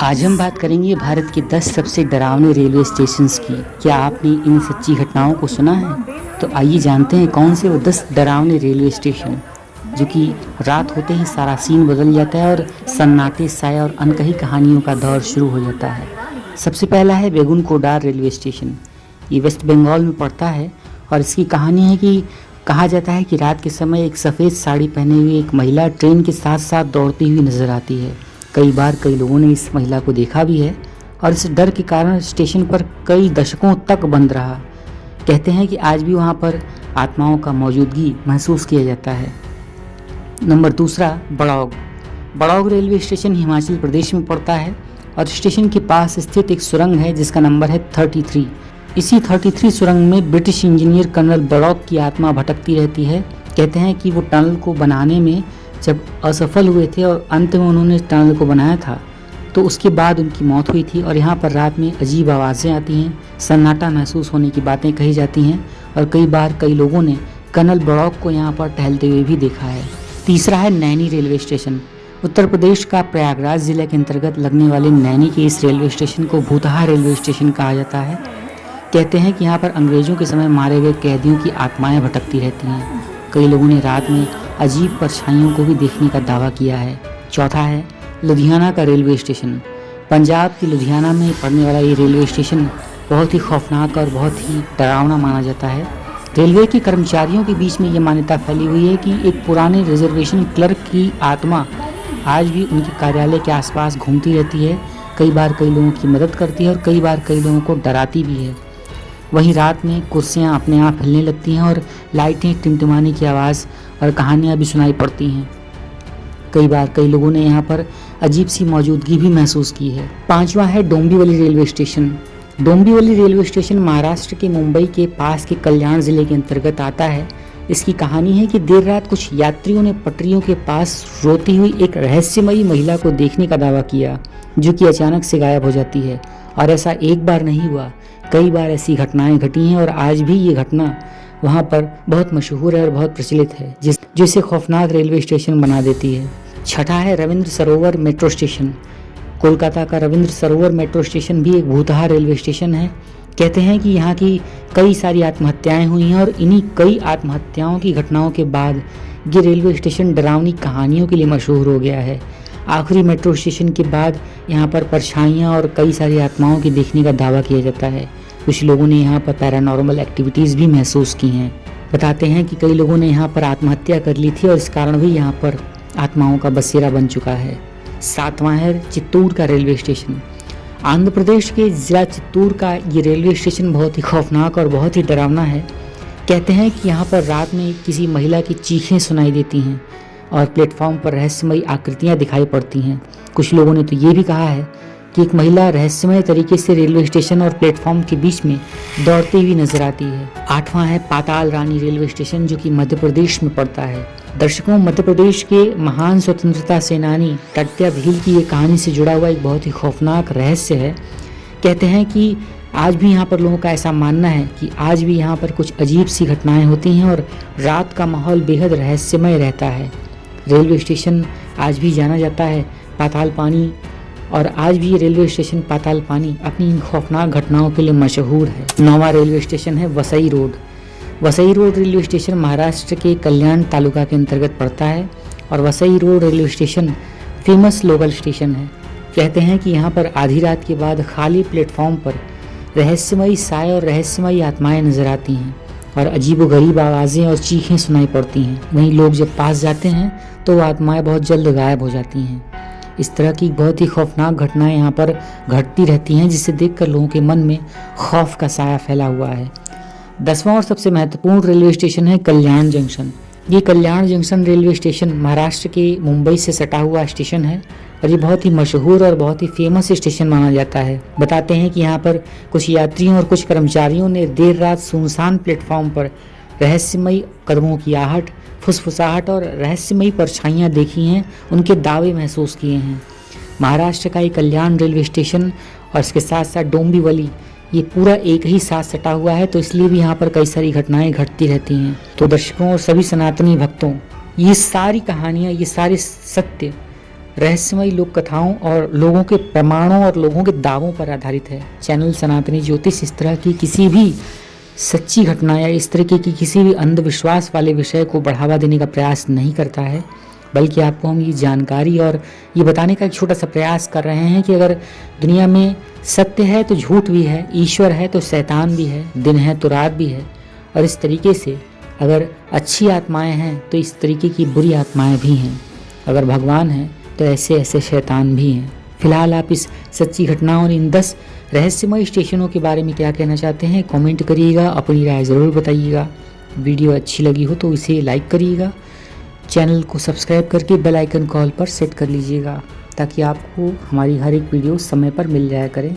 आज हम बात करेंगे भारत के 10 सबसे डरावने रेलवे स्टेशंस की। क्या आपने इन सच्ची घटनाओं को सुना है? तो आइए जानते हैं कौन से वो 10 डरावने रेलवे स्टेशन जो कि रात होते ही सारा सीन बदल जाता है और सन्नाटे साया और अनकही कहानियों का दौर शुरू हो जाता है। सबसे पहला है बेगुनकोडार रेलवे स्टेशन। ये वेस्ट बंगाल में पड़ता है और इसकी कहानी है कि कहा जाता है कि रात के समय एक सफ़ेद साड़ी पहने हुई एक महिला ट्रेन के साथ साथ दौड़ती हुई नजर आती है। कई बार कई लोगों ने इस महिला को देखा भी है और इस डर के कारण स्टेशन पर कई दशकों तक बंद रहा। कहते हैं कि आज भी वहां पर आत्माओं का मौजूदगी महसूस किया जाता है। नंबर दूसरा, बड़ौग। बड़ौग रेलवे स्टेशन हिमाचल प्रदेश में पड़ता है और स्टेशन के पास स्थित एक सुरंग है जिसका नंबर है 33। इसी 33 सुरंग में ब्रिटिश इंजीनियर कर्नल बड़ौग की आत्मा भटकती रहती है। कहते हैं कि वो टनल को बनाने में जब असफल हुए थे और अंत में उन्होंने टनल को बनाया था तो उसके बाद उनकी मौत हुई थी। और यहाँ पर रात में अजीब आवाज़ें आती हैं, सन्नाटा महसूस होने की बातें कही जाती हैं और कई बार कई लोगों ने कर्नल बड़ौग को यहाँ पर टहलते हुए भी देखा है। तीसरा है नैनी रेलवे स्टेशन। उत्तर प्रदेश का प्रयागराज जिले के अंतर्गत लगने वाले नैनी के इस रेलवे स्टेशन को भूतहा रेलवे स्टेशन कहा जाता है। कहते हैं कि यहाँ पर अंग्रेजों के समय मारे गए कैदियों की आत्माएं भटकती रहती हैं। कई लोगों ने रात में अजीब परछाइयों को भी देखने का दावा किया है। चौथा है लुधियाना का रेलवे स्टेशन। पंजाब की लुधियाना में पड़ने वाला ये रेलवे स्टेशन बहुत ही खौफनाक और बहुत ही डरावना माना जाता है। रेलवे के कर्मचारियों के बीच में ये मान्यता फैली हुई है कि एक पुराने रिजर्वेशन क्लर्क की आत्मा आज भी उनके कार्यालय के आसपास घूमती रहती है। कई बार कई लोगों की मदद करती है और कई बार कई लोगों को डराती भी है। वहीं रात में कुर्सियां अपने आप हिलने लगती हैं और लाइटें टिमटिमाने की आवाज़ और कहानियां भी सुनाई पड़ती हैं। कई बार कई लोगों ने यहाँ पर अजीब सी मौजूदगी भी महसूस की है। पांचवा है Dombivli railway station. Dombivli railway station Maharashtra के मुंबई के पास के कल्याण जिले के अंतर्गत आता है। इसकी कहानी है कि देर रात कुछ यात्रियों ने पटरियों के पास रोती हुई एक रहस्यमयी महिला को देखने का दावा किया जो कि अचानक से गायब हो जाती है। और ऐसा एक बार नहीं हुआ, कई बार ऐसी घटनाएं घटी हैं और आज भी ये घटना वहाँ पर बहुत मशहूर है और बहुत प्रचलित है जिसे खौफनाक रेलवे स्टेशन बना देती है। छठा है रविंद्र सरोवर मेट्रो स्टेशन। कोलकाता का रविंद्र सरोवर मेट्रो स्टेशन भी एक भूतहा रेलवे स्टेशन है। कहते हैं कि यहाँ की कई सारी आत्महत्याएं हुई हैं और इन्हीं कई आत्महत्याओं की घटनाओं के बाद ये रेलवे स्टेशन डरावनी कहानियों के लिए मशहूर हो गया है। आखिरी मेट्रो स्टेशन के बाद यहाँ पर परछाइयाँ और कई सारी आत्माओं की देखने का दावा किया जाता है। कुछ लोगों ने यहाँ पर पैरानॉर्मल एक्टिविटीज़ भी महसूस की हैं। बताते हैं कि कई लोगों ने यहाँ पर आत्महत्या कर ली थी और इस कारण भी यहाँ पर आत्माओं का बसेरा बन चुका है। सातवां है चित्तूर का रेलवे स्टेशन। आंध्र प्रदेश के ज़िला चित्तूर का ये रेलवे स्टेशन बहुत ही खौफनाक और बहुत ही डरावना है। कहते हैं कि यहाँ पर रात में किसी महिला की चीखें सुनाई देती हैं और प्लेटफॉर्म पर रहस्यमयी आकृतियाँ दिखाई पड़ती हैं। कुछ लोगों ने तो ये भी कहा है कि एक महिला रहस्यमय तरीके से रेलवे स्टेशन और प्लेटफॉर्म के बीच में दौड़ती हुई नजर आती है। आठवां है पाताल रानी रेलवे स्टेशन जो कि मध्य प्रदेश में पड़ता है। दर्शकों, मध्य प्रदेश के महान स्वतंत्रता सेनानी टट्या भील की ये कहानी से जुड़ा हुआ एक बहुत ही खौफनाक रहस्य है। कहते हैं कि आज भी यहाँ पर लोगों का ऐसा मानना है कि आज भी यहाँ पर कुछ अजीब सी घटनाएं होती हैं और रात का माहौल बेहद रहस्यमय रहता है। रेलवे स्टेशन आज भी जाना जाता है पाताल पानी, और आज भी ये रेलवे स्टेशन पाताल पानी अपनी इन खौफनाक घटनाओं के लिए मशहूर है। नौवां रेलवे स्टेशन है Vasai road. Vasai road railway station Maharashtra के कल्याण तालुका के अंतर्गत पड़ता है और Vasai road railway station famous local station है। कहते हैं कि यहाँ पर आधी रात के बाद खाली प्लेटफॉर्म पर रहस्यमयी साय और रहस्यमयी आत्माएं नजर आती हैं और अजीबोगरीब आवाज़ें और चीखें सुनाई पड़ती हैं। वहीं लोग जब पास जाते हैं तो आत्माएं बहुत जल्द गायब हो जाती हैं। इस तरह की बहुत ही खौफनाक घटनाएं यहाँ पर घटती रहती हैं जिसे देखकर लोगों के मन में खौफ का साया फैला हुआ है। 10वां और सबसे महत्वपूर्ण रेलवे स्टेशन है कल्याण जंक्शन। ये कल्याण जंक्शन रेलवे स्टेशन महाराष्ट्र के मुंबई से सटा हुआ स्टेशन है और ये बहुत ही मशहूर और बहुत ही फेमस स्टेशन माना जाता है। बताते हैं कि यहाँ पर कुछ यात्रियों और कुछ कर्मचारियों ने देर रात सुनसान प्लेटफॉर्म पर रहस्यमयी कदमों की आहट, फुसफुसाहट और रहस्यमयी परछाइयाँ देखी हैं, उनके दावे महसूस किए हैं। महाराष्ट्र का ये कल्याण रेलवे स्टेशन और इसके साथ साथ डोंबिवली ये पूरा एक ही साथ सटा हुआ है, तो इसलिए भी यहाँ पर कई सारी घटनाएं घटती रहती हैं। तो दर्शकों और सभी सनातनी भक्तों, ये सारी कहानियाँ, ये सारे सत्य रहस्यमयी लोक कथाओं और लोगों के प्रमाणों और लोगों के दावों पर आधारित है। चैनल सनातनी ज्योतिष इस तरह की किसी भी सच्ची घटना या इस तरीके की किसी भी अंधविश्वास वाले विषय को बढ़ावा देने का प्रयास नहीं करता है, बल्कि आपको हम ये जानकारी और ये बताने का एक छोटा सा प्रयास कर रहे हैं कि अगर दुनिया में सत्य है तो झूठ भी है, ईश्वर है तो शैतान भी है, दिन है तो रात भी है, और इस तरीके से अगर अच्छी आत्माएं हैं तो इस तरीके की बुरी आत्माएं भी हैं, अगर भगवान है तो ऐसे ऐसे शैतान भी हैं। फिलहाल आप इस सच्ची घटनाओं और इन 10 रहस्यमय स्टेशनों के बारे में क्या कहना चाहते हैं, कमेंट करिएगा, अपनी राय ज़रूर बताइएगा। वीडियो अच्छी लगी हो तो इसे लाइक करिएगा, चैनल को सब्सक्राइब करके बेल आइकन कॉल पर सेट कर लीजिएगा ताकि आपको हमारी हर एक वीडियो समय पर मिल जाया करें।